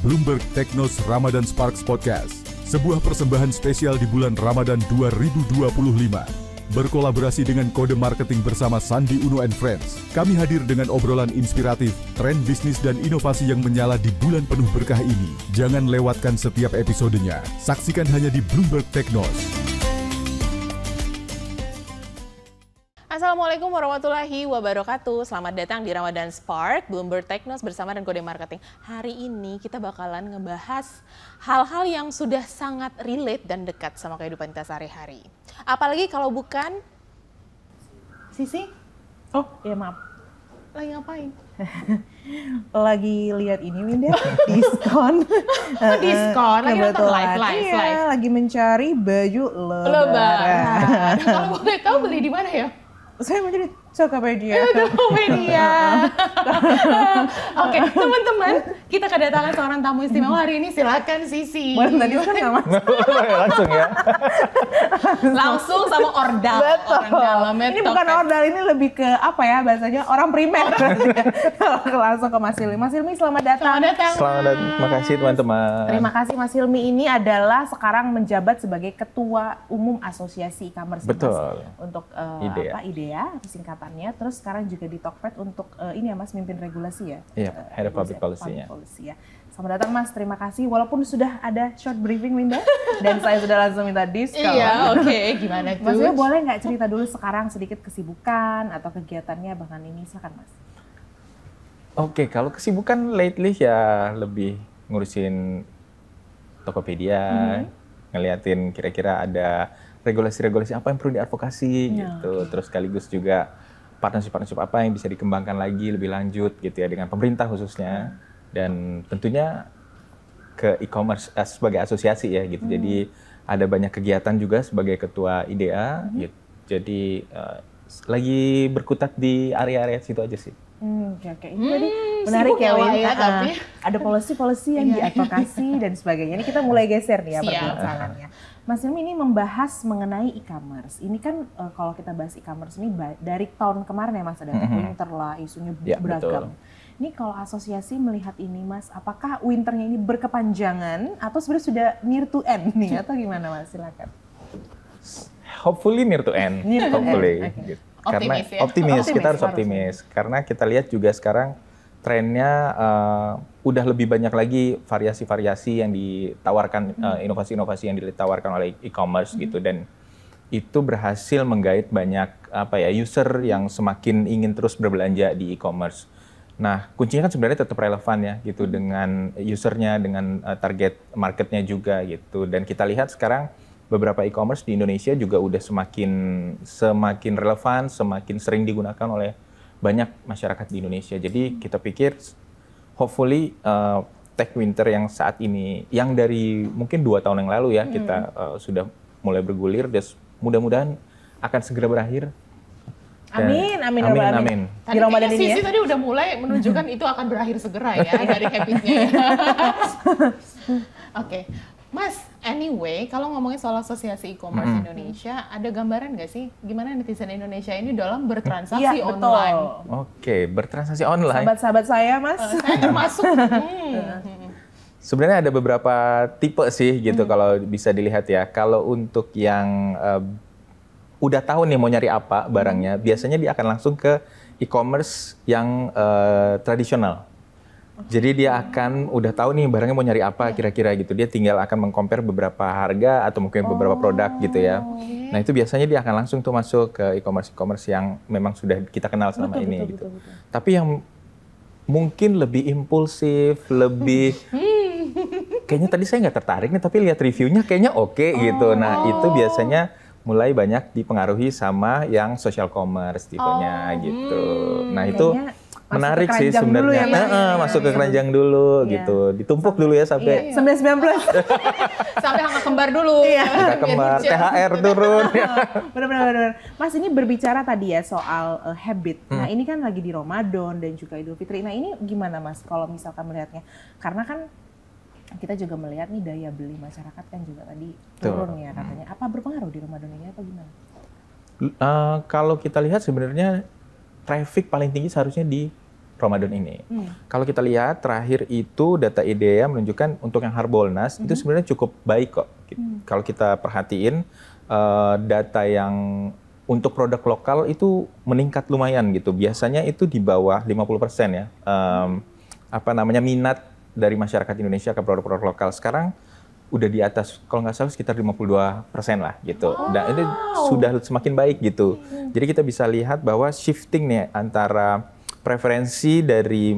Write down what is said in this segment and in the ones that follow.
Bloomberg Technos Ramadan Sparks Podcast, sebuah persembahan spesial di bulan Ramadan 2025. Berkolaborasi dengan Kode Marketing bersama Sandi Uno and Friends, kami hadir dengan obrolan inspiratif, tren bisnis dan inovasi yang menyala di bulan penuh berkah ini. Jangan lewatkan setiap episodenya. Saksikan hanya di Bloomberg Technos. Assalamualaikum warahmatullahi wabarakatuh. Selamat datang di Ramadan Spark, Bloomberg Technos bersama dan Kode Marketing. Hari ini kita bakalan ngebahas hal-hal yang sudah sangat relate dan dekat sama kehidupan kita sehari-hari. Apalagi kalau bukan Sisi? Oh, iya maaf. Lagi ngapain? Lagi lihat ini Winda, diskon. Diskon? Lagi nonton live. Iya, lagi mencari baju lebaran. Kalau boleh tahu beli di mana ya? Saya mau jadi Tokopedia. Tokopedia. Oke, teman-teman, kita kedatangan seorang tamu istimewa hari ini. Silakan Sisi. Boleh tadi kan nggak mas? Langsung ya. Langsung sama ordal. Orang dalamnya. Ini bukan ordal, ini lebih ke apa ya bahasanya orang primer. Langsung ke Mas Hilmi. Mas Hilmi, selamat datang. Selamat datang. Terima kasih teman-teman. Terima kasih Mas Hilmi. Ini adalah sekarang menjabat sebagai Ketua Umum Asosiasi E-commerce. Betul. Mas, untuk IDEA. IDEA singkatannya. Terus sekarang juga di Tokped untuk ini ya Mas, mimpin regulasi ya. Iya, Head of Public Policy-nya. Ya. Selamat datang Mas, terima kasih. Walaupun sudah ada short briefing Winda dan saya sudah langsung minta diskon. Iya, oke. Gimana tuh? Maksudnya boleh nggak cerita dulu sekarang sedikit kesibukan atau kegiatannya bahkan ini, silakan Mas. Oke, kalau kesibukan lately ya lebih ngurusin Tokopedia, ngeliatin kira-kira ada regulasi-regulasi apa yang perlu diadvokasi gitu. Terus sekaligus juga partnership apa yang bisa dikembangkan lagi lebih lanjut gitu ya dengan pemerintah khususnya. Dan tentunya ke e-commerce sebagai asosiasi ya gitu. Jadi ada banyak kegiatan juga sebagai ketua IDEA gitu. Jadi lagi berkutat di area-area situ aja sih. Oke. Ini tadi menarik ya, Win. Ada policy yang diadvokasi dan sebagainya. Ini kita mulai geser nih ya perbincangannya. Mas Hilmi ini membahas mengenai e-commerce. Ini kan kalau kita bahas e-commerce ini dari tahun kemarin ya Mas, ada winter lah, isunya beragam. Betul. Ini kalau asosiasi melihat ini Mas, apakah winternya ini berkepanjangan atau sebenarnya sudah near to end nih atau gimana Mas? Silakan. Hopefully near to end. Hopefully. Okay. Gitu. Karena optimis, kita harus optimis. Karena kita lihat juga sekarang trennya udah lebih banyak lagi variasi-variasi yang ditawarkan, inovasi-inovasi yang ditawarkan oleh e-commerce gitu, dan itu berhasil menggait banyak user yang semakin ingin terus berbelanja di e-commerce. Nah, kuncinya kan sebenarnya tetap relevan ya gitu dengan usernya, dengan target marketnya juga gitu. Dan kita lihat sekarang beberapa e-commerce di Indonesia juga udah semakin relevan, semakin sering digunakan oleh banyak masyarakat di Indonesia. Jadi kita pikir hopefully tech winter yang saat ini, yang dari mungkin 2 tahun yang lalu ya kita sudah mulai bergulir, dan mudah-mudahan akan segera berakhir. Amin. Di Ramadan ini Sisi tadi udah mulai menunjukkan itu akan berakhir segera ya dari habitnya. Oke. Mas, anyway, kalau ngomongin soal asosiasi e-commerce Indonesia, ada gambaran nggak sih gimana netizen Indonesia ini dalam bertransaksi online? Oke, bertransaksi online. Sahabat-sahabat saya, Mas. Saya termasuk. Sebenarnya ada beberapa tipe sih gitu kalau bisa dilihat ya. Kalau untuk yang udah tahu nih mau nyari apa barangnya, biasanya dia akan langsung ke e-commerce yang tradisional. Jadi dia akan udah tahu nih barangnya mau nyari apa kira-kira gitu. Dia tinggal akan meng-compare beberapa harga atau mungkin beberapa produk gitu ya. Nah itu biasanya dia akan langsung tuh masuk ke e-commerce yang memang sudah kita kenal selama ini gitu. Tapi yang mungkin lebih impulsif, lebih kayaknya tadi saya nggak tertarik nih, tapi lihat reviewnya kayaknya oke gitu. Nah itu biasanya mulai banyak dipengaruhi sama yang social commerce tipenya gitu. Nah itu menarik sih sebenarnya. Masuk ke keranjang dulu gitu. Ditumpuk dulu ya sampai 19 sampai angka kembar dulu. Angka kembar, THR turun. Benar. Mas, ini berbicara tadi ya soal habit. Nah, ini kan lagi di Ramadan dan juga Idul Fitri. Nah, ini gimana Mas kalau misalkan melihatnya? Karena kan kita juga melihat nih daya beli masyarakat kan juga tadi turun ya katanya. Apa berpengaruh di Ramadan ini atau gimana? Kalau kita lihat sebenarnya traffic paling tinggi seharusnya di Ramadan ini. Kalau kita lihat terakhir itu data IDEA menunjukkan untuk yang Harbolnas itu sebenarnya cukup baik kok. Kalau kita perhatiin data yang untuk produk lokal itu meningkat lumayan gitu. Biasanya itu di bawah 50% ya. Minat dari masyarakat Indonesia ke produk-produk lokal. Sekarang udah di atas, kalau nggak salah sekitar 52% lah gitu. Dan itu sudah semakin baik gitu. Jadi kita bisa lihat bahwa shifting nih antara preferensi dari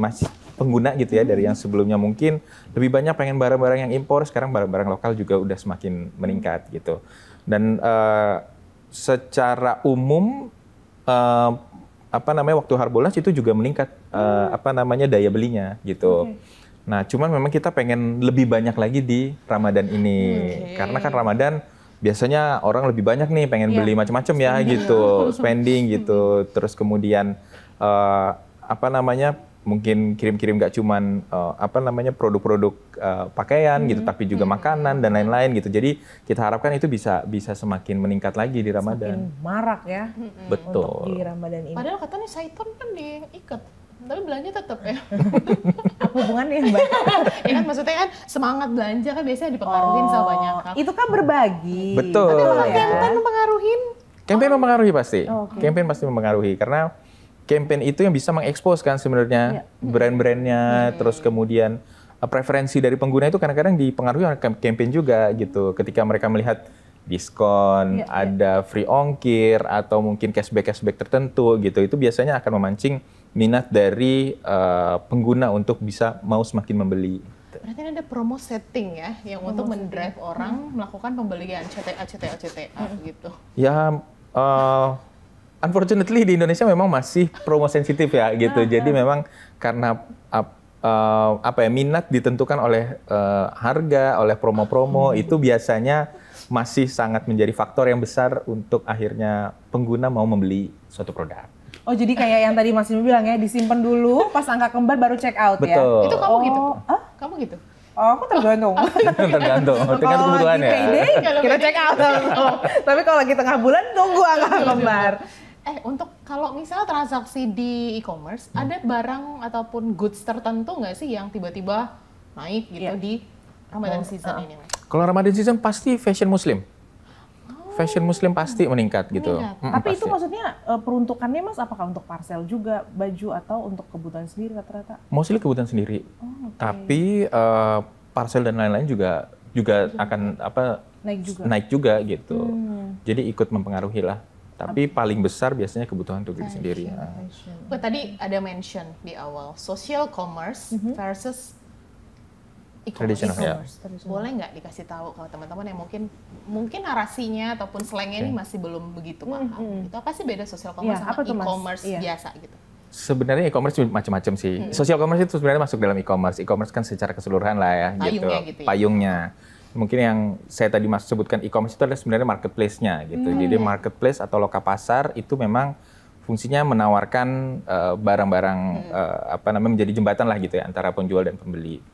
pengguna gitu ya, dari yang sebelumnya mungkin lebih banyak pengen barang-barang yang impor, sekarang barang-barang lokal juga udah semakin meningkat gitu. Dan secara umum waktu Harbolnas itu juga meningkat daya belinya gitu. Nah, cuman memang kita pengen lebih banyak lagi di Ramadan ini. Karena kan Ramadan biasanya orang lebih banyak nih pengen beli macam-macam ya gitu, spending gitu. Terus kemudian mungkin kirim-kirim nggak cuman produk-produk pakaian gitu, tapi juga makanan dan lain-lain gitu. Jadi kita harapkan itu bisa semakin meningkat lagi di Ramadan. Semakin marak ya. Betul. Untuk di Ramadan ini. Padahal katanya Saiton kan diikat, tapi belanja tetap ya. Apa hubungannya Mbak? Ya kan maksudnya kan semangat belanja kan biasanya dipengaruhin sama banyak hal. Itu kan berbagi. Betul. Tapi apakah campaign mempengaruhin? Campaign mempengaruhi pasti. Campaign pasti mempengaruhi karena campaign itu yang bisa mengekspos kan sebenarnya brand-brandnya, terus kemudian preferensi dari pengguna itu kadang-kadang dipengaruhi oleh campaign juga gitu. Ketika mereka melihat diskon, ada free ongkir atau mungkin cashback tertentu gitu, itu biasanya akan memancing minat dari pengguna untuk bisa mau semakin membeli. Berarti ada promo setting ya yang untuk mendrive orang melakukan pembelian CTA gitu. Ya. Unfortunately di Indonesia memang masih promo sensitif ya gitu. Jadi memang karena minat ditentukan oleh harga, oleh promo-promo itu biasanya masih sangat menjadi faktor yang besar untuk akhirnya pengguna mau membeli suatu produk. Oh jadi kayak yang tadi Mas Imi bilang ya, disimpan dulu pas angka kembar baru check out ya. Betul. Itu kamu gitu? Kamu gitu? Oh, aku tergantung. Tergantung kebutuhan ya. Kita check out. Tapi kalau lagi tengah bulan tunggu angka kembar. Untuk kalau misalnya transaksi di e-commerce, ada barang ataupun goods tertentu nggak sih yang tiba-tiba naik gitu di Ramadan season ini? Kalau Ramadan season pasti fashion muslim. Fashion muslim pasti meningkat gitu. Tapi itu maksudnya peruntukannya Mas apakah untuk parcel juga, baju atau untuk kebutuhan sendiri rata-rata? Mostly kebutuhan sendiri. Tapi parcel dan lain-lain juga akan naik juga gitu. Jadi ikut mempengaruhi lah. Tapi paling besar biasanya kebutuhan untuk diri sendiri. Tadi ada mention di awal, social commerce versus tradisional ya. Boleh nggak dikasih tahu kalau teman-teman yang mungkin narasinya ataupun slangnya ini masih belum begitu paham. Itu apa sih beda social commerce sama e-commerce biasa gitu? Sebenarnya e-commerce macam-macam sih. Social commerce itu sebenarnya masuk dalam e-commerce. E-commerce kan secara keseluruhan lah ya. Payungnya. Mungkin yang saya tadi sebutkan e-commerce itu adalah sebenarnya marketplace-nya gitu. Jadi marketplace atau loka pasar itu memang fungsinya menawarkan barang-barang menjadi jembatan lah gitu ya antara penjual dan pembeli.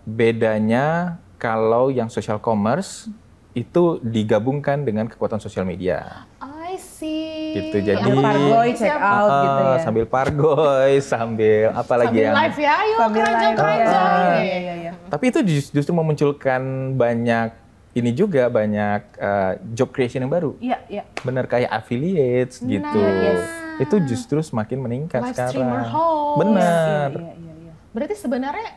Bedanya kalau yang social commerce itu digabungkan dengan kekuatan sosial media. I see. Gitu. Jadi pargoy, check out gitu ya. Sambil pargoy, sambil apalagi yang live ya, ayo keranjang. Tapi itu justru memunculkan banyak job creation yang baru. Iya. Bener kayak affiliates gitu. Itu justru semakin meningkat live sekarang. Streamer host. Benar. Iya. Berarti sebenarnya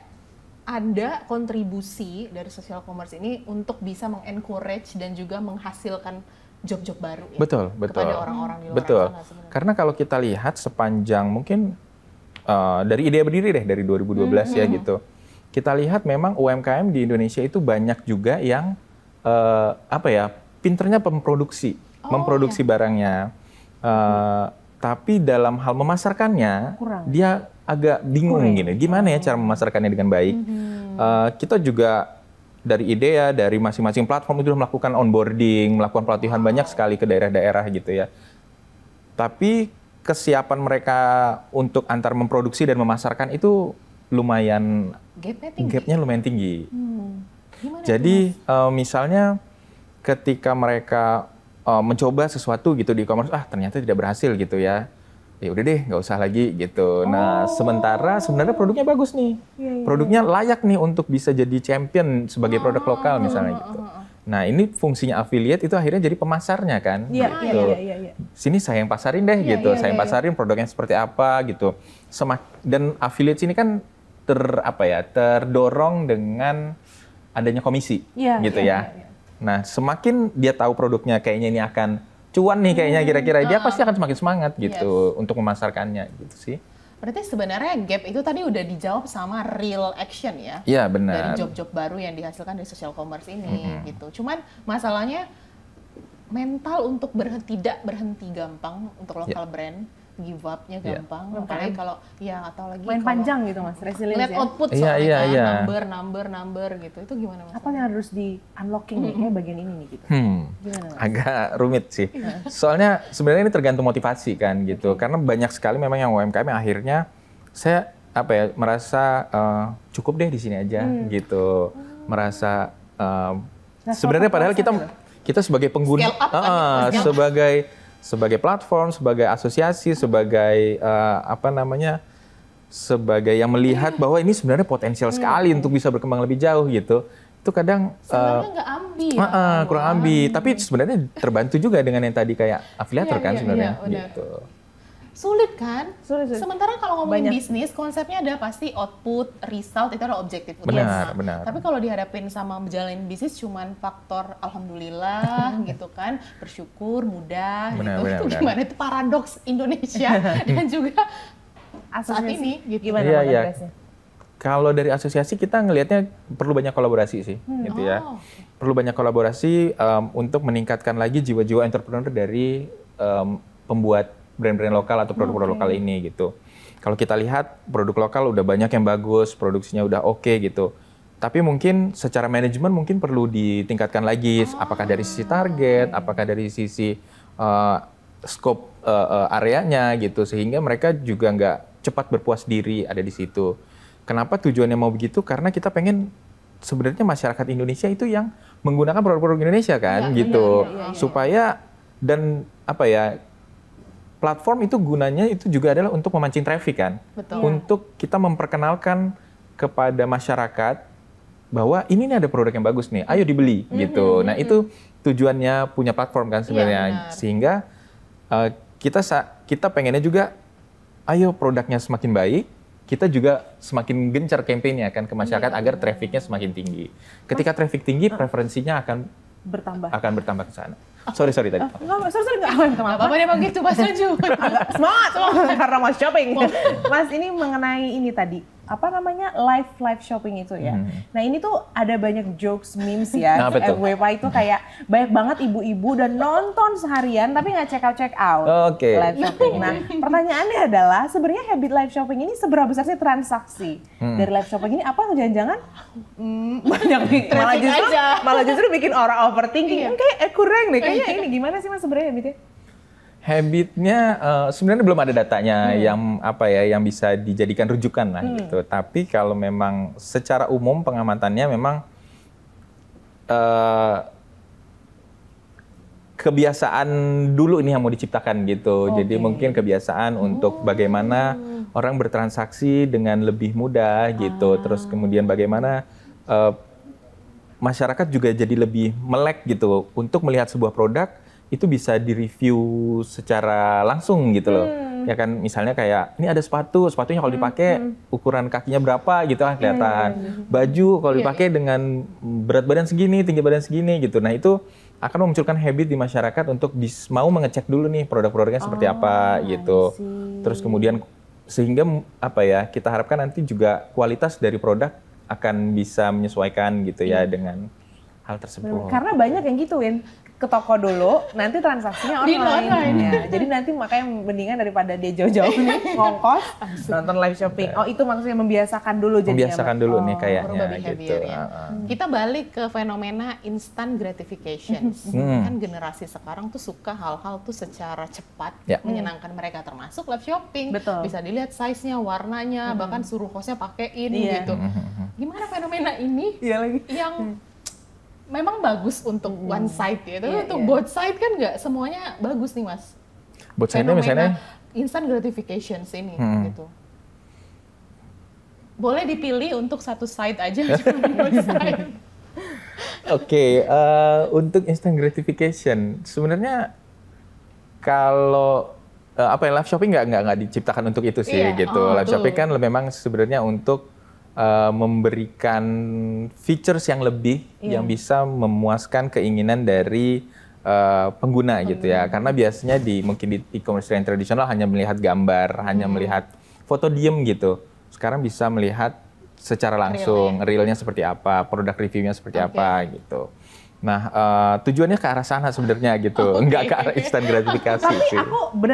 ada kontribusi dari social commerce ini untuk bisa mengencourage dan juga menghasilkan job-job baru ya. Betul. Kepada orang-orang di luar sana sebenarnya. Karena kalau kita lihat sepanjang mungkin dari IDEA berdiri dari 2012 ya gitu. Kita lihat memang UMKM di Indonesia itu banyak juga yang pinternya memproduksi barangnya. Tapi dalam hal memasarkannya dia agak bingung gini. Gimana ya cara memasarkannya dengan baik? Kita juga dari IDEA, dari masing-masing platform itu sudah melakukan onboarding, melakukan pelatihan banyak sekali ke daerah-daerah gitu ya. Tapi kesiapan mereka untuk antar memproduksi dan memasarkan itu lumayan gapnya lumayan tinggi. Jadi misalnya ketika mereka mencoba sesuatu gitu di e-commerce, ternyata tidak berhasil gitu ya. ya udah deh nggak usah lagi gitu. Nah sementara sebenarnya produknya bagus nih, produknya layak nih untuk bisa jadi champion sebagai produk lokal misalnya gitu. Nah ini fungsinya affiliate itu akhirnya jadi pemasarnya kan, gitu. Sini saya yang pasarin deh gitu, saya yang pasarin produknya seperti apa gitu. Dan affiliate sini kan terdorong dengan adanya komisi gitu ya. Nah semakin dia tahu produknya kayaknya ini akan cuan nih kayaknya kira-kira, dia pasti akan semakin semangat gitu untuk memasarkannya gitu sih. Berarti sebenarnya gap itu tadi udah dijawab sama real action ya? Iya benar. Dari job-job baru yang dihasilkan dari social commerce ini gitu. Cuman masalahnya mental untuk tidak berhenti gampang untuk local brand. Give up-nya gampang, apalagi kalau atau lagi main panjang gitu Mas, resilience lihat output soalnya number gitu, itu gimana Mas? Apa yang harus di unlocking nih, kayak bagian ini nih gitu? Gimana Mas? Agak rumit sih, soalnya sebenarnya ini tergantung motivasi kan gitu, karena banyak sekali memang yang UMKM yang akhirnya saya merasa cukup deh di sini aja gitu, merasa sebenarnya padahal kita sebagai pengguna, sebagai platform, sebagai asosiasi, sebagai sebagai yang melihat bahwa ini sebenarnya potensial sekali untuk bisa berkembang lebih jauh gitu. Itu kadang sebenarnya nggak ambi kurang ambi, tapi sebenarnya terbantu juga dengan yang tadi kayak afiliator kan sebenarnya gitu. Sulit kan? Sulit. Sementara kalau ngomongin bisnis, konsepnya ada pasti output, result, itu adalah objektif utama. Benar. Tapi kalau dihadapin sama menjalani bisnis cuman faktor alhamdulillah gitu kan, bersyukur, mudah gitu. Itu gimana? Itu paradoks Indonesia dan juga saat ini gitu. Gimana progresnya? Kalau dari asosiasi kita ngelihatnya perlu banyak kolaborasi sih, gitu ya. Perlu banyak kolaborasi untuk meningkatkan lagi jiwa-jiwa entrepreneur dari pembuat brand-brand lokal atau produk-produk lokal ini gitu. Kalau kita lihat produk lokal udah banyak yang bagus, produksinya udah oke gitu. Tapi mungkin secara manajemen mungkin perlu ditingkatkan lagi, apakah dari sisi target, apakah dari sisi scope areanya gitu, sehingga mereka juga nggak cepat berpuas diri ada di situ. Kenapa tujuannya mau begitu? Karena kita pengen sebenarnya masyarakat Indonesia itu yang menggunakan produk-produk Indonesia kan gitu, supaya dan platform itu gunanya itu juga adalah untuk memancing traffic kan. Betul. Untuk kita memperkenalkan kepada masyarakat bahwa ini nih ada produk yang bagus nih, ayo dibeli gitu. Nah itu tujuannya punya platform kan sebenarnya. Sehingga kita pengennya juga, ayo produknya semakin baik, kita juga semakin gencar kampanye kan ke masyarakat agar trafficnya semakin tinggi. Ketika traffic tinggi, preferensinya akan bertambah ke sana. Sorry tadi. Enggak apa-apa dia begitu Mas Raju. Semangat karena Mas shopping. Mas ini mengenai ini tadi, live shopping itu ya. Nah ini tuh ada banyak jokes, memes ya. FWP itu kayak banyak banget ibu-ibu dan nonton seharian tapi nggak check out live shopping. Nah pertanyaannya adalah sebenarnya habit live shopping ini seberapa besar sih transaksi dari live shopping ini? Apa jangan-jangan banyak malah justru bikin orang overthinking. Kayak kurang deh. Kayaknya ini gimana sih Mas sebenarnya habitnya? Habitnya sebenarnya belum ada datanya yang bisa dijadikan rujukan lah gitu. Tapi kalau memang secara umum pengamatannya memang kebiasaan dulu ini yang mau diciptakan gitu. Jadi mungkin kebiasaan untuk bagaimana orang bertransaksi dengan lebih mudah gitu. Terus kemudian bagaimana masyarakat juga jadi lebih melek gitu untuk melihat sebuah produk itu bisa direview secara langsung gitu loh. Ya kan misalnya kayak ini ada sepatunya kalau dipakai ukuran kakinya berapa gitu kan kelihatan. Baju kalau dipakai dengan berat badan segini, tinggi badan segini gitu. Nah itu akan memunculkan habit di masyarakat untuk mau mengecek dulu nih produk-produknya seperti apa gitu. Terus kemudian sehingga kita harapkan nanti juga kualitas dari produk akan bisa menyesuaikan gitu ya dengan hal tersebut. Karena banyak yang gituin. Ke toko dulu, nanti transaksinya online. Ya. Jadi nanti makanya mendingan daripada dia jauh-jauh nih ngongkos nonton live shopping. Oh itu maksudnya membiasakan dulu jadinya. Membiasakan dulu nih kayaknya gitu. Kita balik ke fenomena instant gratification. Kan generasi sekarang tuh suka hal-hal tuh secara cepat menyenangkan mereka, termasuk live shopping. Betul. Bisa dilihat size-nya, warnanya, bahkan suruh hostnya pakein gitu. Gimana fenomena ini yang memang bagus untuk one side ya, tapi untuk both side kan nggak semuanya bagus nih Mas. Both side-nya misalnya? instant gratification ini gitu. Boleh dipilih untuk satu site aja, cuma 2 site. Oke, untuk instant gratification sebenarnya kalau live shopping nggak diciptakan untuk itu sih gitu. Live shopping kan memang sebenarnya untuk memberikan features yang lebih yang bisa memuaskan keinginan dari pengguna gitu ya. Karena biasanya mungkin di e-commerce yang tradisional hanya melihat gambar, hanya melihat foto diem gitu. Sekarang bisa melihat secara langsung realnya seperti apa, produk reviewnya seperti apa gitu. Nah, tujuannya ke arah sana sebenarnya gitu, nggak ke arah instant gratifikasi Tapi sih.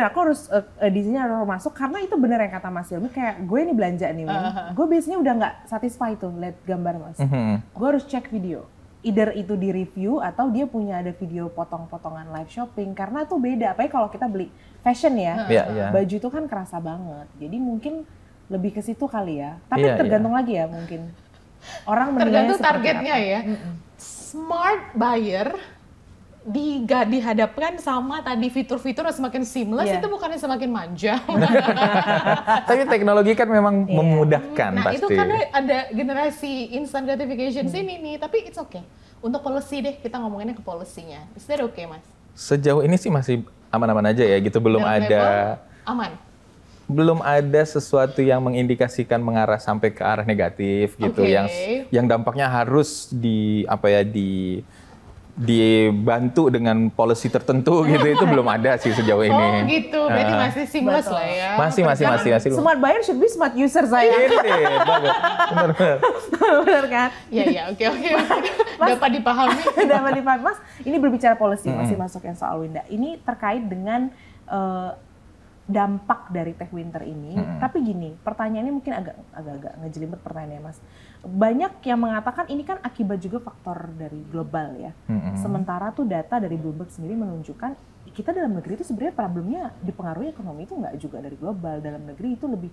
aku harus di sini harus masuk karena itu benar yang kata Mas Hilmi, kayak gue ini belanja nih, gue biasanya udah nggak satisfied tuh lihat gambar Mas. Gue harus cek video, either itu di review atau dia punya ada video potong-potongan live shopping, karena tuh beda. Apalagi kalau kita beli fashion ya, baju itu kan kerasa banget. Jadi mungkin lebih ke situ kali ya. Tapi tergantung lagi ya mungkin. Orang tergantung targetnya ya. Smart buyer dihadapkan sama tadi fitur-fitur yang semakin seamless, itu bukannya semakin manja. Tapi teknologi kan memang memudahkan nah, pasti. itu kan ada generasi instant gratification sini nih, tapi it's okay. Untuk policy deh, kita ngomonginnya ke policy-nya. Is that okay, Mas? Sejauh ini sih masih aman-aman aja ya gitu, belum ada aman. Belum ada sesuatu yang mengindikasikan mengarah sampai ke arah negatif gitu, yang dampaknya harus dibantu dengan policy tertentu gitu, itu belum ada sih sejauh ini. Oh gitu, berarti masih seamless lah ya. Masih. Smart buyer should be smart user saya. Bagus, benar. Benar kan? Iya, oke. Dapat dipahami. Mas, ini berbicara policy, masih masuk yang soal Winda. Ini terkait dengan dampak dari Tech Winter ini. Tapi gini, pertanyaannya mungkin agak ngejelimet pertanyaannya Mas. Banyak yang mengatakan ini kan akibat juga faktor dari global ya. Sementara tuh data dari Bloomberg sendiri menunjukkan kita dalam negeri itu sebenarnya problemnya dipengaruhi ekonomi itu nggak juga dari global. Dalam negeri itu lebih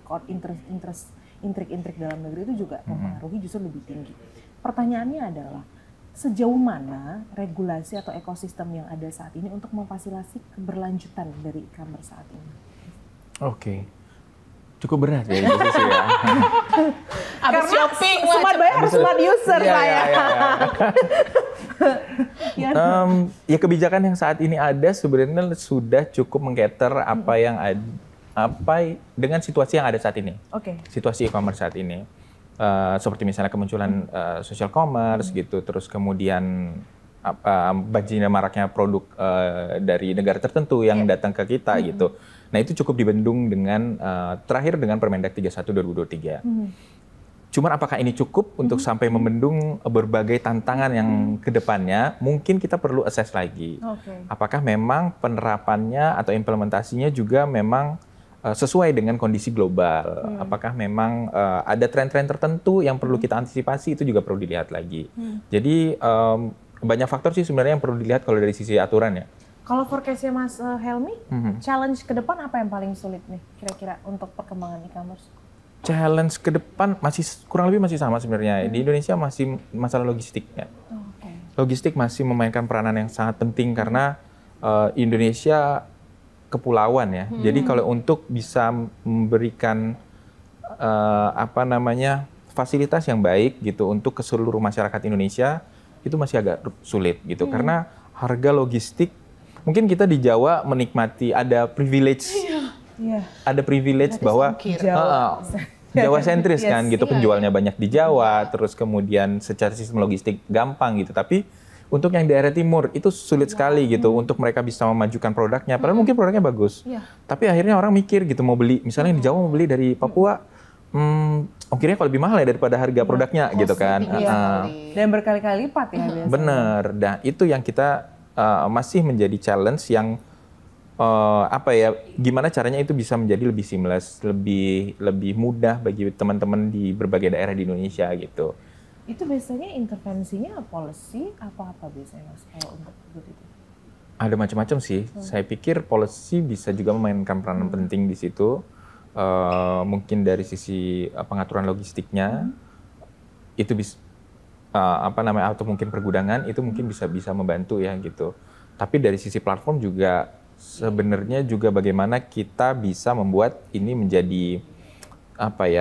intrik-intrik dalam negeri itu juga mempengaruhi justru lebih tinggi. Pertanyaannya adalah sejauh mana regulasi atau ekosistem yang ada saat ini untuk memfasilitasi keberlanjutan dari e-commerce saat ini? Oke. Cukup berat ya itu sih ya. Abis shopping, smart buyer harus smart user saya. Ya kebijakan yang saat ini ada sebenarnya sudah cukup mengcater dengan situasi yang ada saat ini. Situasi e-commerce saat ini. Seperti misalnya kemunculan social commerce gitu, terus kemudian bajingan maraknya produk dari negara tertentu yang datang ke kita gitu. Nah itu cukup dibendung dengan terakhir dengan Permendag 31 2023. Cuman apakah ini cukup untuk sampai membendung berbagai tantangan yang kedepannya? Mungkin kita perlu assess lagi. Apakah memang penerapannya atau implementasinya juga memang sesuai dengan kondisi global? Apakah memang ada tren-tren tertentu yang perlu kita antisipasi? Itu juga perlu dilihat lagi. Jadi banyak faktor sih sebenarnya yang perlu dilihat kalau dari sisi aturan ya. Kalau forecast-nya Mas Helmi, challenge ke depan apa yang paling sulit nih kira-kira untuk perkembangan e-commerce? Challenge ke depan kurang lebih masih sama sebenarnya. Di Indonesia masih masalah logistik ya. Logistik masih memainkan peranan yang sangat penting karena Indonesia kepulauan ya. Jadi kalau untuk bisa memberikan fasilitas yang baik gitu untuk ke seluruh masyarakat Indonesia itu masih agak sulit gitu karena harga logistik mungkin kita di Jawa menikmati ada privilege. Ada privilege bahwa Jawa sentris kan gitu, penjualnya banyak di Jawa, terus kemudian secara sistem logistik gampang gitu. Tapi untuk yang daerah timur itu sulit sekali gitu untuk mereka bisa memajukan produknya. Padahal mungkin produknya bagus. Tapi akhirnya orang mikir gitu mau beli, misalnya di Jawa mau beli dari Papua, ongkirnya kalau lebih mahal ya daripada harga produknya gitu kan. Dan berkali-kali lipat ya biasanya. Bener, dan itu yang kita masih menjadi challenge yang gimana caranya itu bisa menjadi lebih seamless, lebih mudah bagi teman-teman di berbagai daerah di Indonesia gitu. Itu biasanya intervensinya policy apa biasanya Mas kalau untuk itu? Ada macam-macam sih. Saya pikir policy bisa juga memainkan peranan penting di situ. Mungkin dari sisi pengaturan logistiknya itu bisa atau mungkin pergudangan itu mungkin bisa membantu ya gitu. Tapi dari sisi platform juga sebenarnya juga bagaimana kita bisa membuat ini menjadi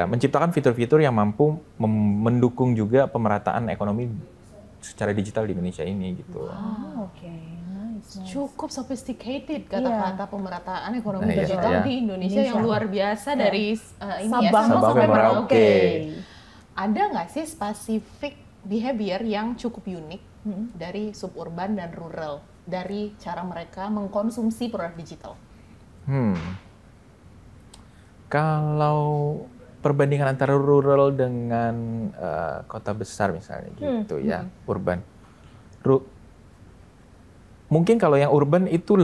menciptakan fitur-fitur yang mampu mendukung juga pemerataan ekonomi secara digital di Indonesia ini gitu. Oke. Nice. Cukup sophisticated kata-kata pemerataan ekonomi digital di Indonesia yang luar biasa dari Sabang sampai Merauke. Ada nggak sih spesifik behavior yang cukup unik dari suburban dan rural dari cara mereka mengkonsumsi produk digital? Kalau perbandingan antara rural dengan kota besar misalnya gitu urban. Mungkin kalau yang urban itu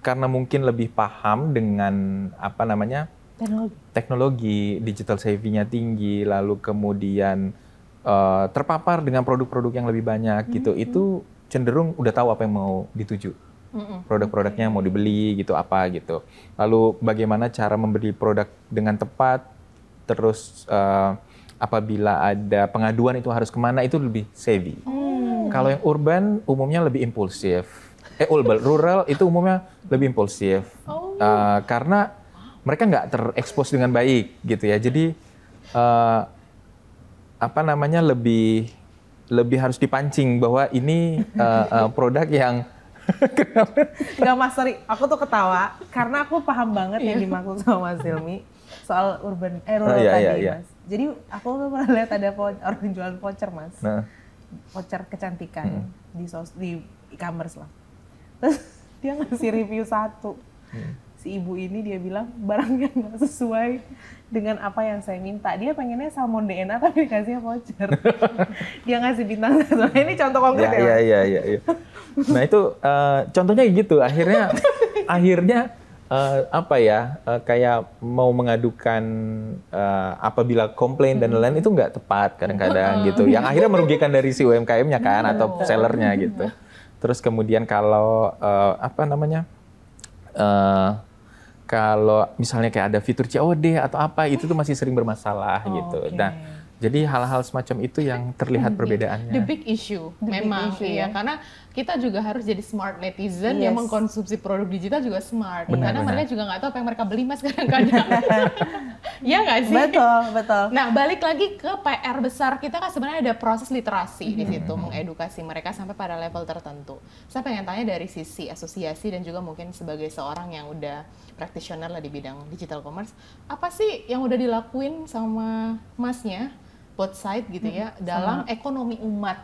karena mungkin lebih paham dengan teknologi digital savvy-nya tinggi, lalu kemudian terpapar dengan produk-produk yang lebih banyak gitu. Itu cenderung udah tahu apa yang mau dituju. Produk-produknya mau dibeli gitu gitu. Lalu bagaimana cara membeli produk dengan tepat, terus apabila ada pengaduan itu harus kemana, itu lebih savvy. Kalau yang urban umumnya lebih impulsif. Rural itu umumnya lebih impulsif. Karena mereka nggak terekspos dengan baik gitu ya. Jadi lebih harus dipancing bahwa ini produk yang Nggak Mas, sorry, aku tuh ketawa karena aku paham banget yang dimaksud sama Mas Hilmi soal rural tadi Mas. Jadi aku tuh pernah lihat ada orang jualan voucher Mas, voucher kecantikan di e-commerce lah. Terus dia ngasih review satu. Si ibu ini dia bilang barangnya nggak sesuai dengan apa yang saya minta. Dia pengennya salmon DNA tapi dikasihnya voucher. Dia ngasih bintang 1. Ini contoh konkret ya. Iya. Nah itu contohnya gitu. Akhirnya kayak mau mengadukan apabila komplain dan lain-lain itu nggak tepat kadang-kadang gitu. Yang akhirnya merugikan dari si UMKM-nya kan atau sellernya gitu. Terus kemudian kalau kalau misalnya kayak ada fitur COD atau apa, itu tuh masih sering bermasalah gitu. Nah, jadi hal-hal semacam itu yang terlihat perbedaannya. The big issue, memang iya. Karena kita juga harus jadi smart netizen yang mengkonsumsi produk digital juga smart. Karena mereka juga nggak tahu apa yang mereka beli Mas kadang-kadang. Iya nggak sih? Betul. Nah, balik lagi ke PR besar kita kan sebenarnya ada proses literasi di situ, mengedukasi mereka sampai pada level tertentu. Saya pengen tanya dari sisi asosiasi dan juga mungkin sebagai seorang yang udah practitioner lah di bidang digital commerce, apa sih yang udah dilakuin sama Masnya, both side gitu ya, dalam ekonomi umat?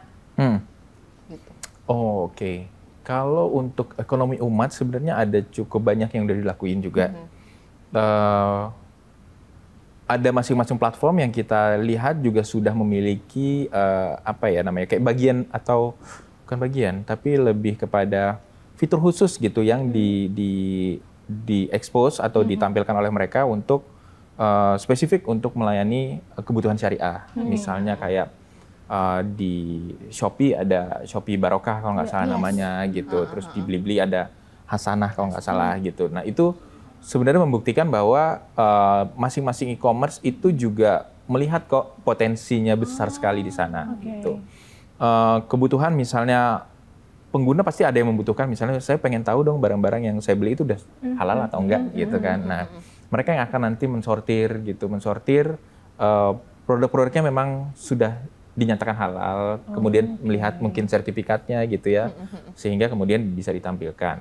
Gitu. Oke. Kalau untuk ekonomi umat sebenarnya ada cukup banyak yang udah dilakuin juga. Ada masing-masing platform yang kita lihat juga sudah memiliki kayak bagian atau bukan bagian, tapi lebih kepada fitur khusus gitu yang di-expose atau ditampilkan oleh mereka untuk spesifik untuk melayani kebutuhan syariah. Misalnya kayak di Shopee ada Shopee Barokah kalau nggak salah namanya gitu. Terus di Blibli ada Hasanah kalau nggak salah gitu. Nah itu sebenarnya membuktikan bahwa masing-masing e-commerce itu juga melihat kok potensinya besar sekali di sana gitu. Kebutuhan misalnya pengguna pasti ada yang membutuhkan, misalnya saya pengen tahu dong barang-barang yang saya beli itu udah halal atau enggak gitu kan. Nah mereka yang akan nanti mensortir produk-produknya memang sudah dinyatakan halal, kemudian melihat mungkin sertifikatnya gitu ya, sehingga kemudian bisa ditampilkan.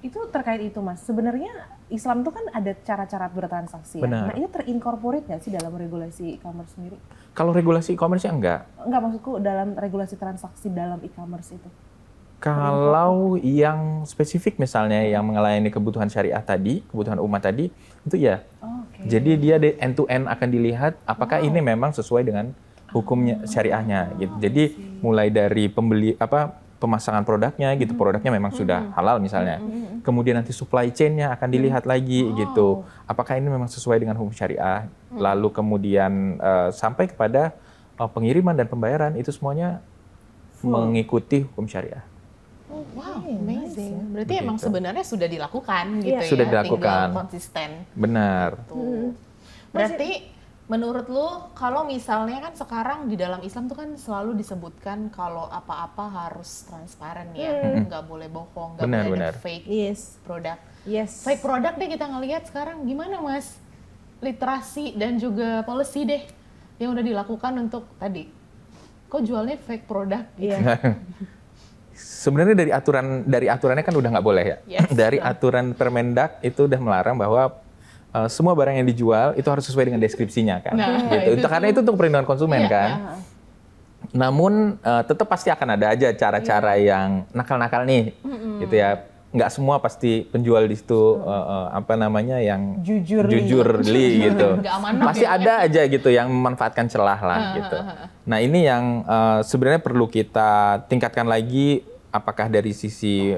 Itu terkait itu Mas, sebenarnya Islam itu kan ada cara-cara bertransaksi ya? Nah ini terincorporate nggak sih dalam regulasi e-commerce sendiri? Kalau regulasi e-commerce enggak. Enggak, maksudku dalam regulasi transaksi dalam e-commerce itu. Kalau yang spesifik misalnya yang melayani kebutuhan syariah tadi, kebutuhan umat tadi, itu ya. Jadi dia end to end akan dilihat apakah ini memang sesuai dengan hukumnya syariahnya gitu. Jadi mulai dari pemasangan produknya gitu, produknya memang sudah halal misalnya. Kemudian nanti supply chain-nya akan dilihat lagi gitu. Apakah ini memang sesuai dengan hukum syariah? Lalu kemudian sampai kepada pengiriman dan pembayaran itu semuanya mengikuti hukum syariah. Wow, amazing. Berarti emang sebenarnya sudah dilakukan gitu ya? Sudah dilakukan. Tinggal konsisten. Benar. Berarti Menurut lu, kalau misalnya kan sekarang di dalam Islam tuh kan selalu disebutkan kalau apa-apa harus transparan ya, nggak boleh bohong, nggak boleh ada fake produk. Fake produk deh kita ngelihat sekarang gimana Mas? Literasi dan juga policy deh yang udah dilakukan untuk tadi. Kok jualnya fake produk? Gitu. Sebenarnya dari aturannya kan udah nggak boleh ya. Dari aturan Permendak itu udah melarang bahwa semua barang yang dijual itu harus sesuai dengan deskripsinya kan. Gitu. Karena itu untuk perlindungan konsumen kan. Namun tetap pasti akan ada aja cara-cara yang nakal-nakal nih, gitu ya. Nggak semua pasti penjual di situ yang jujur gitu. Pasti ada aja gitu yang memanfaatkan celah lah gitu. Nah ini yang sebenarnya perlu kita tingkatkan lagi, apakah dari sisi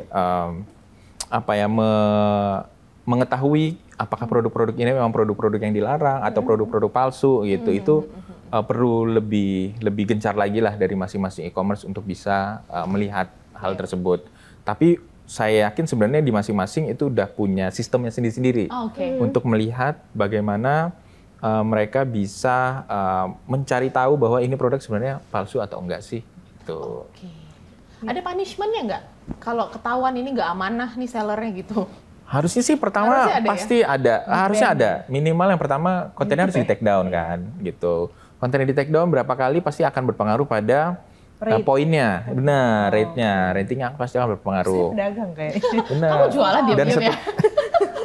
mengetahui apakah produk-produk ini memang produk-produk yang dilarang atau produk-produk palsu gitu. Itu perlu lebih gencar lagi lah dari masing-masing e-commerce untuk bisa melihat hal tersebut. Tapi saya yakin sebenarnya di masing-masing itu udah punya sistemnya sendiri-sendiri untuk melihat bagaimana mereka bisa mencari tahu bahwa ini produk sebenarnya palsu atau enggak sih. Gitu. Ada punishment-nya nggak? Kalau ketahuan ini nggak amanah nih sellernya gitu. Harusnya sih pertama pasti ada. Harusnya ada. Minimal yang pertama kontennya harus di take down kan gitu. Kontennya di take down berapa kali pasti akan berpengaruh pada poinnya. Benar, rate-nya. Ratingnya pasti akan berpengaruh. Saya pedagang kayaknya. Benar. Kamu jualan diam-diam ya?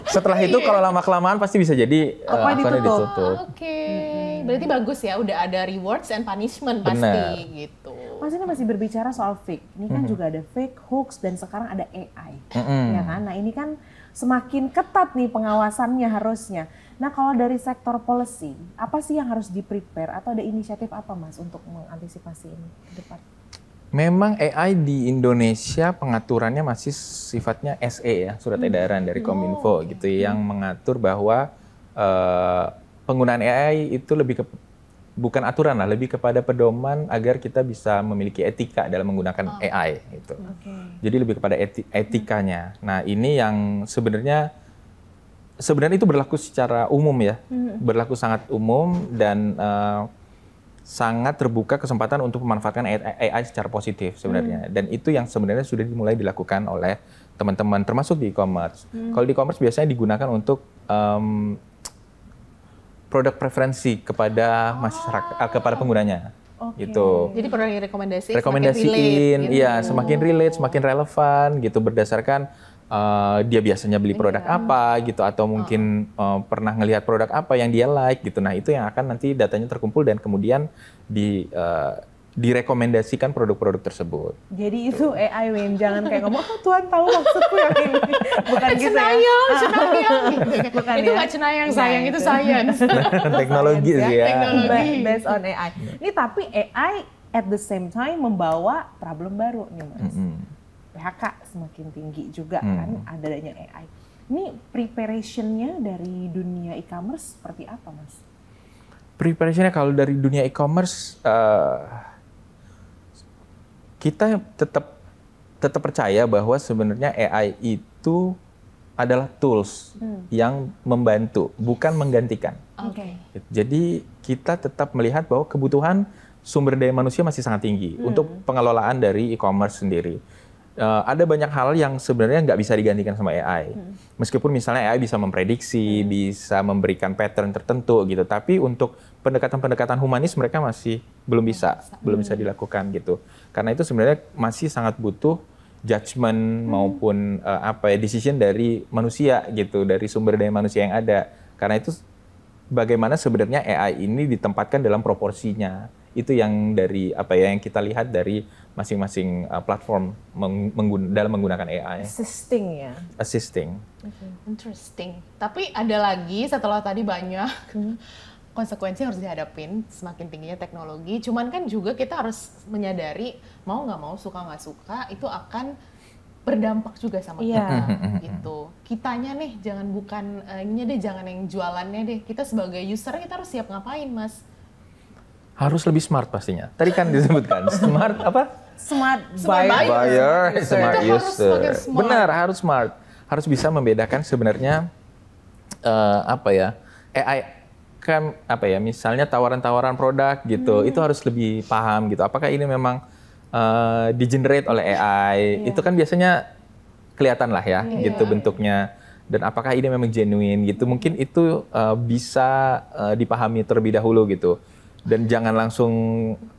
Setelah itu kalau lama-kelamaan pasti bisa jadi akunnya ditutup. Berarti bagus ya, udah ada rewards and punishment pasti gitu. Mas ini masih berbicara soal fake. Ini kan juga ada fake, hoax, dan sekarang ada AI. Ya kan? Nah ini kan semakin ketat nih pengawasannya harusnya. Nah kalau dari sektor policy, apa sih yang harus di-prepare atau ada inisiatif apa Mas untuk mengantisipasi ini ke depan? Memang AI di Indonesia pengaturannya masih sifatnya SE ya, surat edaran dari Kominfo gitu, yang mengatur bahwa penggunaan AI itu bukan aturan lah, lebih kepada pedoman agar kita bisa memiliki etika dalam menggunakan AI gitu. Jadi lebih kepada etikanya. Nah ini yang sebenarnya itu berlaku secara umum ya, berlaku sangat umum dan sangat terbuka kesempatan untuk memanfaatkan AI secara positif sebenarnya. Dan itu yang sebenarnya sudah dimulai dilakukan oleh teman-teman termasuk di e-commerce. Kalau di e-commerce biasanya digunakan untuk produk preferensi kepada masyarakat, kepada penggunanya, gitu. Jadi produk yang rekomendasiin, iya, semakin relate, semakin relevan, gitu, berdasarkan dia biasanya beli produk apa, gitu, atau mungkin pernah ngelihat produk apa yang dia like, gitu. Nah itu yang akan nanti datanya terkumpul dan kemudian direkomendasikan produk-produk tersebut. Jadi itu AI Win, jangan kayak ngomong, oh Tuhan tahu maksudku yang ini. Bukan gitu cenayang, ya. Cenayang. Bukan itu ya? nggak cenayang sayang, itu science. Teknologi sih ya. Based on AI. Ini tapi AI at the same time membawa problem baru nih Mas. PHK semakin tinggi juga kan adanya AI. Ini preparation-nya dari dunia e-commerce seperti apa Mas? Preparation-nya kalau dari dunia e-commerce, kita tetap percaya bahwa sebenarnya AI itu adalah tools yang membantu, bukan menggantikan. Jadi kita tetap melihat bahwa kebutuhan sumber daya manusia masih sangat tinggi untuk pengelolaan dari e-commerce sendiri. Ada banyak hal yang sebenarnya nggak bisa digantikan sama AI. Meskipun misalnya AI bisa memprediksi, bisa memberikan pattern tertentu gitu, tapi untuk pendekatan-pendekatan humanis mereka masih belum bisa dilakukan gitu. Karena itu sebenarnya masih sangat butuh judgment maupun decision dari manusia gitu, dari sumber daya manusia yang ada. Karena itu bagaimana sebenarnya AI ini ditempatkan dalam proporsinya. Itu yang dari yang kita lihat dari masing-masing platform dalam menggunakan AI. Assisting. Interesting. Tapi ada lagi setelah tadi banyak konsekuensi yang harus dihadapin semakin tingginya teknologi. Cuman kan juga kita harus menyadari mau nggak mau, suka nggak suka itu akan berdampak juga sama kita gitu. Kitanya nih jangan yang jualannya deh. Kita sebagai user kita harus siap ngapain Mas? Harus lebih smart pastinya. Tadi kan disebutkan smart apa? Smart buyer, smart user. Benar, harus smart. Harus bisa membedakan sebenarnya AI. kan apa ya, misalnya tawaran-tawaran produk gitu, itu harus lebih paham gitu. Apakah ini memang di-generate oleh AI? Itu kan biasanya kelihatan lah ya, gitu bentuknya. Dan apakah ini memang genuine gitu? Mungkin itu bisa dipahami terlebih dahulu gitu. Dan jangan langsung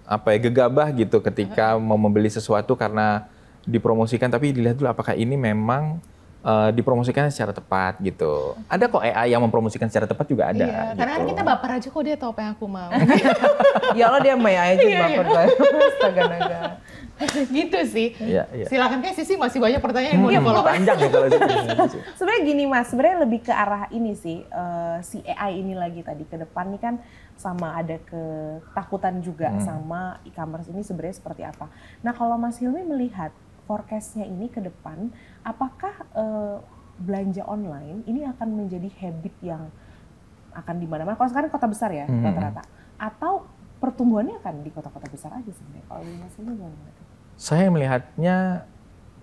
apa ya, gegabah gitu ketika mau membeli sesuatu karena dipromosikan, tapi dilihat dulu apakah ini memang dipromosikan secara tepat gitu. Ada kok AI yang mempromosikan secara tepat juga ada. Iya, gitu. karena kan kita baper aja kok dia tahu apa yang aku mau. Ya Allah dia Maya aja baper banget. Astaga naga. Gitu sih. Iya. Silakan kayak Sisi masih banyak pertanyaan yang mau di-follow. Panjang ya kalau gitu. Sebenarnya gini Mas, sebenarnya lebih ke arah ini sih, si AI ini lagi tadi ke depan nih kan sama ada ketakutan juga sama e-commerce ini sebenarnya seperti apa. Nah kalau Mas Hilmi melihat forecast-nya ini ke depan, apakah belanja online ini akan menjadi habit yang akan di mana-mana? Kalau sekarang kota besar ya rata-rata, atau pertumbuhannya akan di kota-kota besar aja sebenarnya? Kalau Mas Hilmi gimana? Saya melihatnya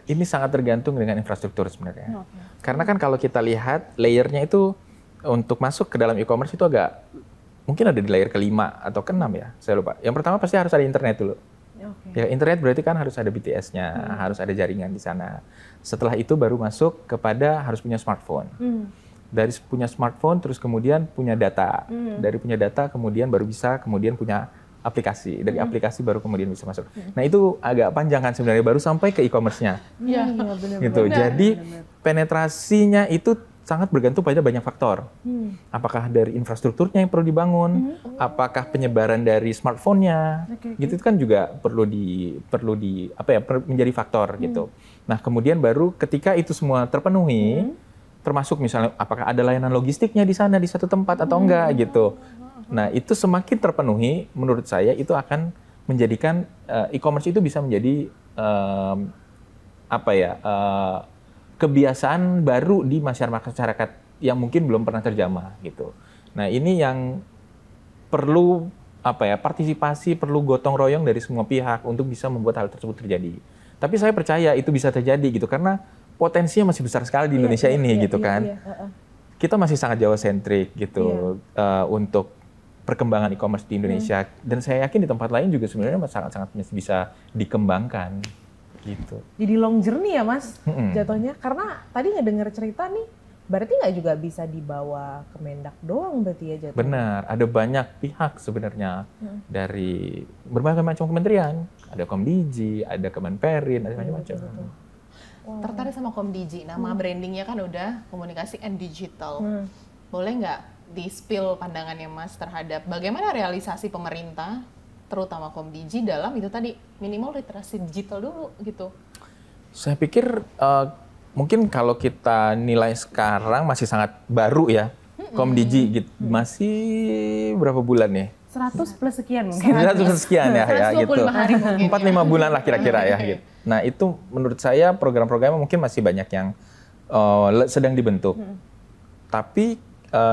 ini sangat tergantung dengan infrastruktur sebenarnya. Karena kan kalau kita lihat layernya itu untuk masuk ke dalam e-commerce itu agak mungkin ada di layer ke-5 atau ke-6 ya, saya lupa. Yang pertama pasti harus ada internet dulu. Ya, internet berarti kan harus ada BTS-nya, harus ada jaringan di sana. Setelah itu baru masuk kepada harus punya smartphone. Dari punya smartphone terus kemudian punya data. Dari punya data kemudian baru bisa kemudian punya aplikasi. Dari aplikasi baru kemudian bisa masuk. Nah, itu agak panjang kan sebenarnya baru sampai ke e-commerce-nya. Iya, Gitu. Jadi penetrasinya itu sangat bergantung pada banyak faktor. Apakah dari infrastrukturnya yang perlu dibangun, apakah penyebaran dari smartphone-nya, gitu itu kan juga perlu menjadi faktor gitu. Nah, kemudian baru ketika itu semua terpenuhi, termasuk misalnya apakah ada layanan logistiknya di sana di satu tempat atau enggak gitu. Nah, itu semakin terpenuhi, menurut saya itu akan menjadikan e-commerce itu bisa menjadi kebiasaan baru di masyarakat yang mungkin belum pernah terjamah gitu. Nah, ini yang perlu partisipasi, perlu gotong royong dari semua pihak untuk bisa membuat hal tersebut terjadi. Tapi saya percaya itu bisa terjadi gitu karena potensinya masih besar sekali di Indonesia gitu kan. Kita masih sangat Jawa sentrik gitu untuk perkembangan e-commerce di Indonesia dan saya yakin di tempat lain juga sebenarnya sangat-sangat bisa dikembangkan. Gitu. Jadi long journey ya Mas jatuhnya, karena tadi ngedenger cerita nih berarti nggak juga bisa dibawa ke Mendak doang berarti ya jatuhnya. Benar, ada banyak pihak sebenarnya dari berbagai macam kementerian, ada Komdigi, ada Kemenperin, ada macam-macam. Tertarik sama Komdigi, nama brandingnya kan udah komunikasi and digital. Boleh nggak di-spill pandangannya Mas terhadap bagaimana realisasi pemerintah terutama Komdigi dalam itu tadi minimal literasi digital dulu gitu. Saya pikir mungkin kalau kita nilai sekarang masih sangat baru ya. Komdigi gitu. Masih berapa bulan nih? 100 plus sekian mungkin. 100 plus sekian ya gitu. 125 hari mungkin. 4-5 bulan lah kira-kira ya gitu. Nah, itu menurut saya program-programnya mungkin masih banyak yang sedang dibentuk. Tapi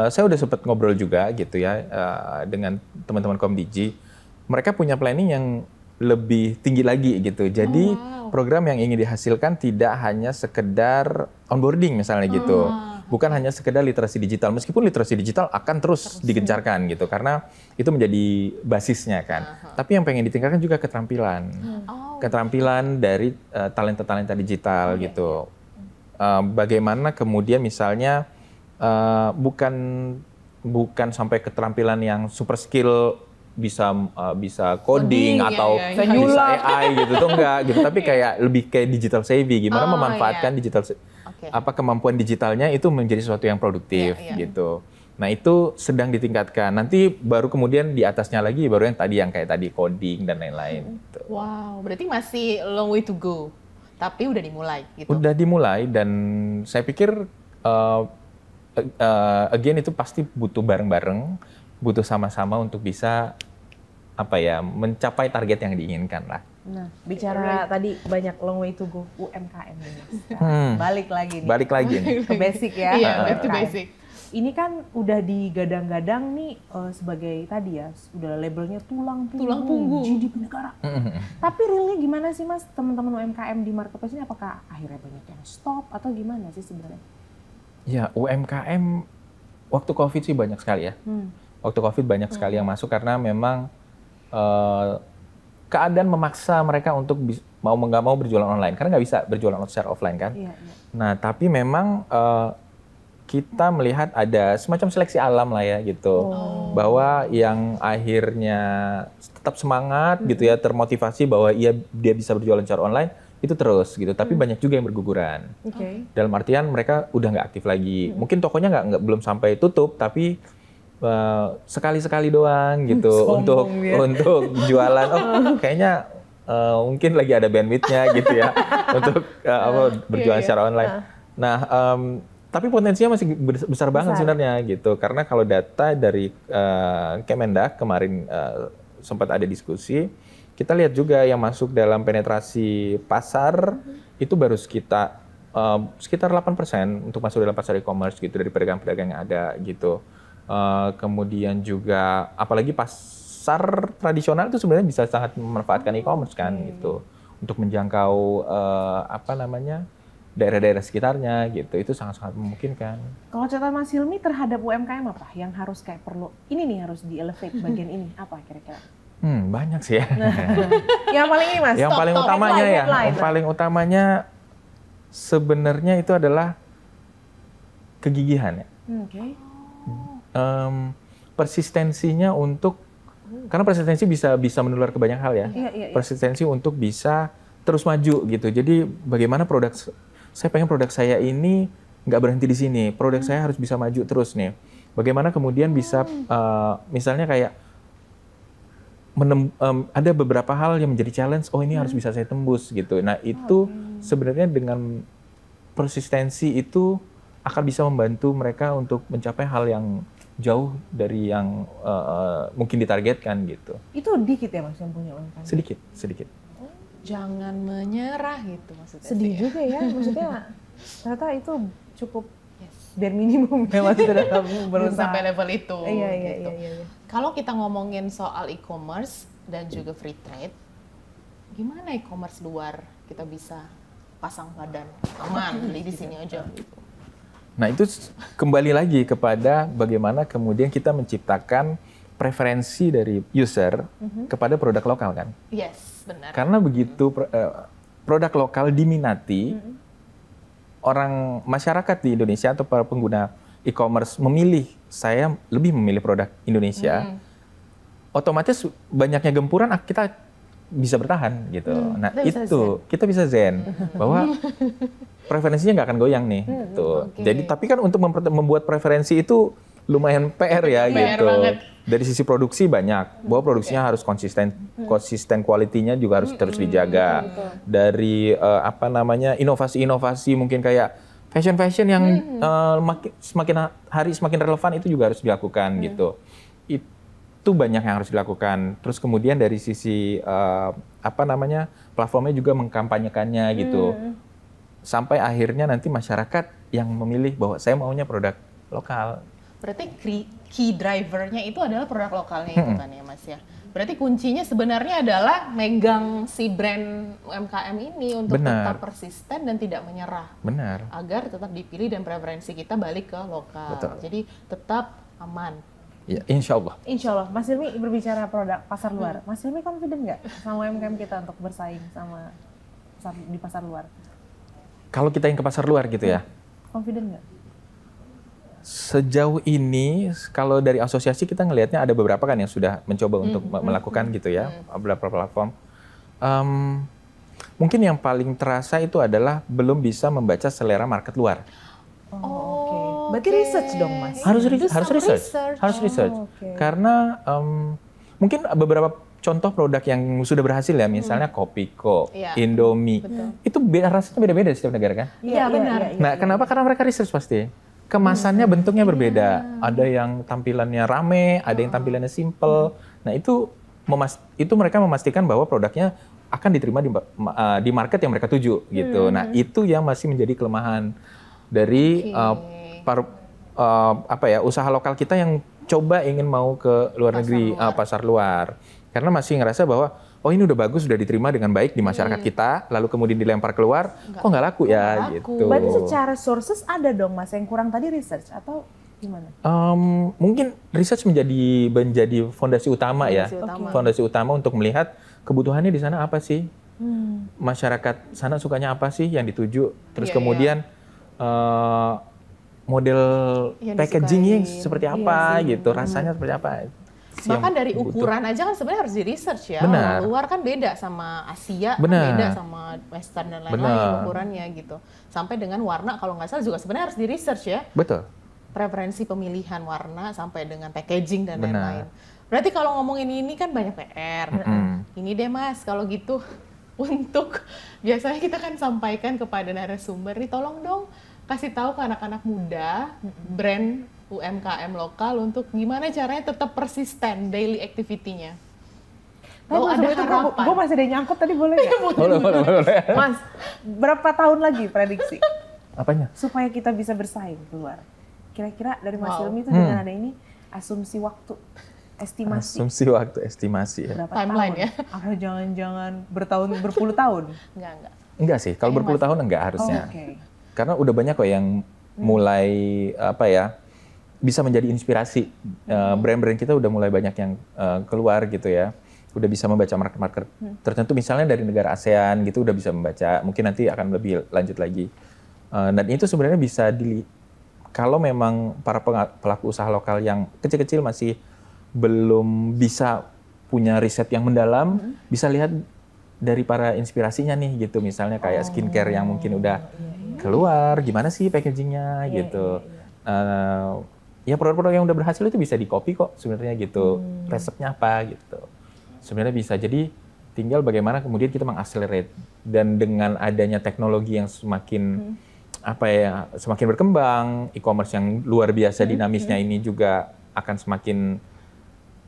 saya udah sempat ngobrol juga gitu ya dengan teman-teman Komdigi. Mereka punya planning yang lebih tinggi lagi gitu. Jadi program yang ingin dihasilkan tidak hanya sekedar onboarding misalnya gitu. Bukan hanya sekedar literasi digital. Meskipun literasi digital akan terus digencarkan gitu. Karena itu menjadi basisnya kan. Tapi yang pengen ditingkatkan juga keterampilan. Keterampilan dari talenta-talenta digital gitu. Bagaimana kemudian misalnya bukan sampai keterampilan yang super skill bisa coding atau bisa AI gitu tuh enggak gitu, tapi kayak lebih kayak digital savvy, gimana memanfaatkan digital kemampuan digitalnya itu menjadi sesuatu yang produktif gitu. Nah, itu sedang ditingkatkan. Nanti baru kemudian di atasnya lagi baru yang kayak tadi coding dan lain-lain gitu. Wow, berarti masih long way to go. Tapi udah dimulai gitu. Udah dimulai dan saya pikir again itu pasti butuh bareng-bareng, butuh sama-sama untuk bisa mencapai target yang diinginkan lah. Nah, bicara tadi banyak long way to go UMKM ini. Balik lagi nih. Balik lagi nih. Ke basic ya. Iya, back to basic. Ini kan udah digadang-gadang nih sebagai tadi ya, udah labelnya tulang punggung GDP negara. Tapi realnya gimana sih Mas, teman-teman UMKM di marketplace ini, apakah akhirnya banyak yang stop atau gimana sih sebenarnya? Ya, UMKM waktu COVID sih banyak sekali ya. waktu COVID banyak sekali yang masuk karena memang keadaan memaksa mereka untuk mau nggak mau berjualan online karena nggak bisa berjualan secara offline kan. Nah tapi memang kita melihat ada semacam seleksi alam lah ya gitu, bahwa yang akhirnya tetap semangat gitu ya, termotivasi bahwa dia bisa berjualan secara online itu terus gitu, tapi banyak juga yang berguguran. Dalam artian mereka udah nggak aktif lagi, mungkin tokonya belum sampai tutup, tapi sekali-sekali doang gitu untuk jualan. Kayaknya mungkin lagi ada bandwidth-nya gitu ya untuk berjualan secara online. Nah. Tapi potensinya masih besar banget sebenarnya gitu, karena kalau data dari Kemendak kemarin sempat ada diskusi, kita lihat juga yang masuk dalam penetrasi pasar itu baru sekitar 8% untuk masuk dalam pasar e-commerce gitu dari pedagang-pedagang yang ada gitu. Kemudian juga apalagi pasar tradisional itu sebenarnya bisa sangat memanfaatkan e-commerce kan gitu untuk menjangkau daerah-daerah sekitarnya gitu, itu sangat-sangat memungkinkan. Kalau catatan Mas Hilmi terhadap UMKM apa yang harus kayak perlu, ini nih harus di-elevate bagian ini, apa kira-kira? Banyak sih ya. Yang paling ini Mas? Yang paling utamanya sebenarnya itu adalah kegigihan ya. Persistensinya karena persistensi bisa menular ke banyak hal ya. Persistensi untuk bisa terus maju gitu. Jadi bagaimana saya pengen produk saya ini nggak berhenti di sini. Produk saya harus bisa maju terus nih. Bagaimana kemudian bisa, misalnya kayak ada beberapa hal yang menjadi challenge. Oh ini harus bisa saya tembus gitu. Nah itu sebenarnya dengan persistensi itu akan bisa membantu mereka untuk mencapai hal yang jauh dari yang mungkin ditargetkan gitu. Itu dikit ya Mas yang punya UMKM? Sedikit. Jangan menyerah gitu maksudnya. Sedih juga ya, maksudnya ternyata itu cukup bare minimum ya Mas dalam berusaha. Sampai level itu. Iya. Kalau kita ngomongin soal e-commerce dan juga free trade, gimana e-commerce luar kita bisa pasang badan aman beli di sini aja gitu. Nah itu kembali lagi kepada bagaimana kemudian kita menciptakan preferensi dari user kepada produk lokal kan? Yes, benar. Karena begitu produk lokal diminati, masyarakat di Indonesia atau para pengguna e-commerce saya lebih memilih produk Indonesia, otomatis banyaknya gempuran kita bisa bertahan gitu. Nah itu kita bisa zen bahwa preferensinya nggak akan goyang nih. Gitu. Jadi tapi kan untuk membuat preferensi itu lumayan PR ya gitu. Dari sisi produksi banyak, bahwa produksinya harus konsisten kualitinya juga harus terus dijaga. Dari inovasi-inovasi mungkin kayak fashion yang semakin hari semakin relevan itu juga harus dilakukan gitu. Itu banyak yang harus dilakukan. Terus kemudian dari sisi platformnya juga mengkampanyekannya gitu. Sampai akhirnya nanti masyarakat yang memilih bahwa saya maunya produk lokal. Berarti key drivernya itu adalah produk lokalnya itu kan ya Mas ya. Berarti kuncinya sebenarnya adalah megang si brand UMKM ini untuk tetap persisten dan tidak menyerah. Benar. Agar tetap dipilih dan preferensi kita balik ke lokal. Betul. Jadi tetap aman. Ya, insya Allah. Insya Allah. Mas Hilmi berbicara produk pasar luar. Mas Hilmi confident nggak sama UMKM kita untuk bersaing sama di pasar luar? Kalau kita yang ke pasar luar gitu ya? Confident nggak? Sejauh ini, kalau dari asosiasi kita ngelihatnya ada beberapa kan yang sudah mencoba untuk melakukan gitu ya, beberapa platform. Mungkin yang paling terasa itu adalah belum bisa membaca selera market luar. Berarti research dong Mas? Harus research. Karena mungkin beberapa contoh produk yang sudah berhasil ya, misalnya Kopiko, Indomie, itu rasanya beda-beda di setiap negara kan? Iya benar. Nah kenapa? Karena mereka research pasti. Kemasannya bentuknya berbeda, ada yang tampilannya rame, ada yang tampilannya simple. Nah itu mereka memastikan bahwa produknya akan diterima di market yang mereka tuju gitu. Nah itu yang masih menjadi kelemahan dari usaha lokal kita yang coba ingin mau ke luar negeri, pasar luar. Karena masih ngerasa bahwa ini udah bagus, sudah diterima dengan baik di masyarakat kita, lalu kemudian dilempar keluar, kok nggak laku ya gitu. Berarti secara sources ada dong Mas yang kurang tadi research atau Gimana? Mungkin research menjadi fondasi utama ya. Fondasi utama untuk melihat kebutuhannya di sana apa sih? Masyarakat sana sukanya apa sih yang dituju? Terus kemudian model packagingnya seperti apa gitu, rasanya seperti apa? Bahkan dari ukuran aja kan sebenarnya harus di research ya. Benar. Luar kan beda sama Asia, Benar. beda sama Western dan lain-lain ukurannya gitu. Sampai dengan warna kalau nggak salah juga sebenarnya harus di research ya. Betul. Preferensi pemilihan warna sampai dengan packaging dan lain-lain. Berarti kalau ngomongin ini kan banyak PR. Ini deh Mas, kalau gitu untuk biasanya kita kan sampaikan kepada narasumber nih, tolong dong kasih tahu ke anak-anak muda brand UMKM lokal untuk gimana caranya tetap persisten daily activity-nya. Kalau ada harapan. Gue masih ada yang nyangkut tadi, boleh nggak? Boleh. Mas, berapa tahun lagi prediksi? Apanya? Supaya kita bisa bersaing keluar. Kira-kira dari Mas Hilmi itu dengan ada ini asumsi waktu, estimasi. Asumsi waktu, estimasi ya. Berapa Timeline tahun? ya. Apa jangan-jangan berpuluh tahun? Enggak Sih, kalau berpuluh tahun enggak harusnya. Karena udah banyak kok yang mulai bisa menjadi inspirasi. Brand-brand kita udah mulai banyak yang keluar gitu ya. Udah bisa membaca market-market tertentu, misalnya dari negara ASEAN gitu udah bisa membaca. Mungkin nanti akan lebih lanjut lagi. Dan itu sebenarnya bisa kalau memang para pelaku usaha lokal yang kecil-kecil masih belum bisa punya riset yang mendalam, bisa lihat dari para inspirasinya nih gitu. Misalnya kayak skincare yang mungkin udah keluar, gimana sih packagingnya gitu. Ya produk-produk yang udah berhasil itu bisa di-copy kok sebenarnya gitu. Resepnya apa gitu. Sebenarnya bisa. Jadi tinggal bagaimana kemudian kita mengakselerate. Dan dengan adanya teknologi yang semakin semakin berkembang, e-commerce yang luar biasa dinamisnya ini juga akan semakin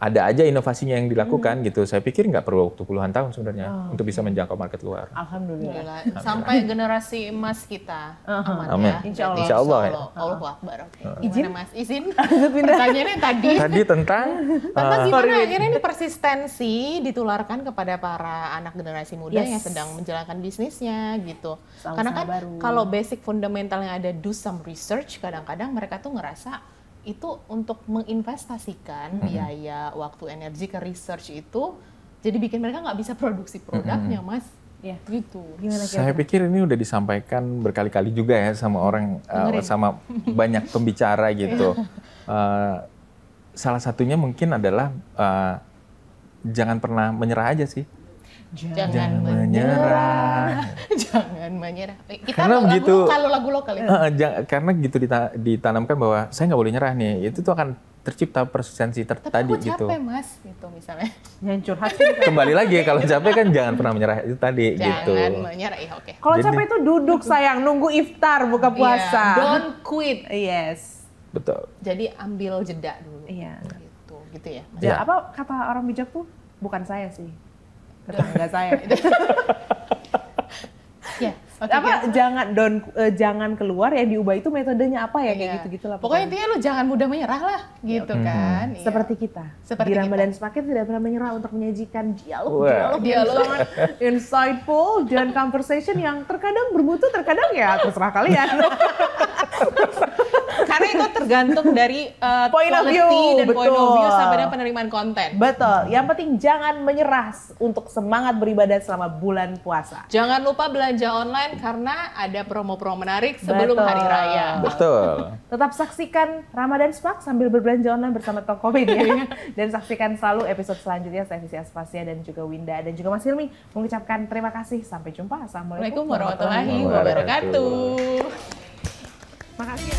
ada aja inovasinya yang dilakukan gitu. Saya pikir nggak perlu waktu puluhan tahun sebenarnya untuk bisa menjangkau market luar. Alhamdulillah. Sampai generasi emas kita aman Amin. ya. Insya Allah ya. Allahu Akbar. Izin? Mas? Izin? Pertanyaannya tadi. Tadi tentang Gimana akhirnya ini persistensi ditularkan kepada para anak generasi muda yang sedang menjalankan bisnisnya gitu. Karena kan kalau basic fundamental yang ada do some research, kadang-kadang mereka tuh ngerasa itu untuk menginvestasikan biaya, waktu, energi ke research itu jadi bikin mereka nggak bisa produksi produknya, Mas. Ya, gitu. Gimana Saya pikir ini udah disampaikan berkali-kali juga ya sama orang, sama banyak pembicara gitu. Salah satunya mungkin adalah jangan pernah menyerah aja sih. Jangan menyerah. Jangan menyerah. Kita karena begitu lagu lokal ya. Karena gitu ditanamkan bahwa saya nggak boleh nyerah nih. Itu tuh akan tercipta persistensi tadi gitu. Tapi capek Mas, gitu misalnya. Yang curhat. Kembali lagi kalau capek kan jangan pernah menyerah itu tadi gitu. Jangan menyerah, ya oke. Kalau capek itu duduk sayang, nunggu iftar buka puasa. Don't quit. Yes. Betul. Jadi ambil jeda dulu. Iya. Gitu ya. Mas. Ya. Apa kata orang bijak tuh? Bukan saya sih. Tetangga saya. Ya, jangan keluar yang diubah itu metodenya apa ya kayak gitu-gitu lah. Pokoknya intinya lu jangan mudah menyerah lah gitu kan. Seperti kita. Di Ramadan Spark tidak pernah menyerah untuk menyajikan dialog sangat insightful dan conversation yang terkadang bermutu, terkadang ya terserah kalian. Karena itu tergantung dari point of view dan point of view sampai dengan penerimaan konten. Betul. Yang penting jangan menyerah untuk semangat beribadah selama bulan puasa. Jangan lupa belanja online karena ada promo-promo menarik sebelum hari raya. Betul. Tetap saksikan Ramadan Spark sambil berbelanja online bersama Tokopedia. Dan saksikan selalu episode selanjutnya. Saya Visi Aspasia dan juga Winda dan juga Mas Hilmi mengucapkan terima kasih. Sampai jumpa. Assalamualaikum warahmatullahi wabarakatuh. Makasih.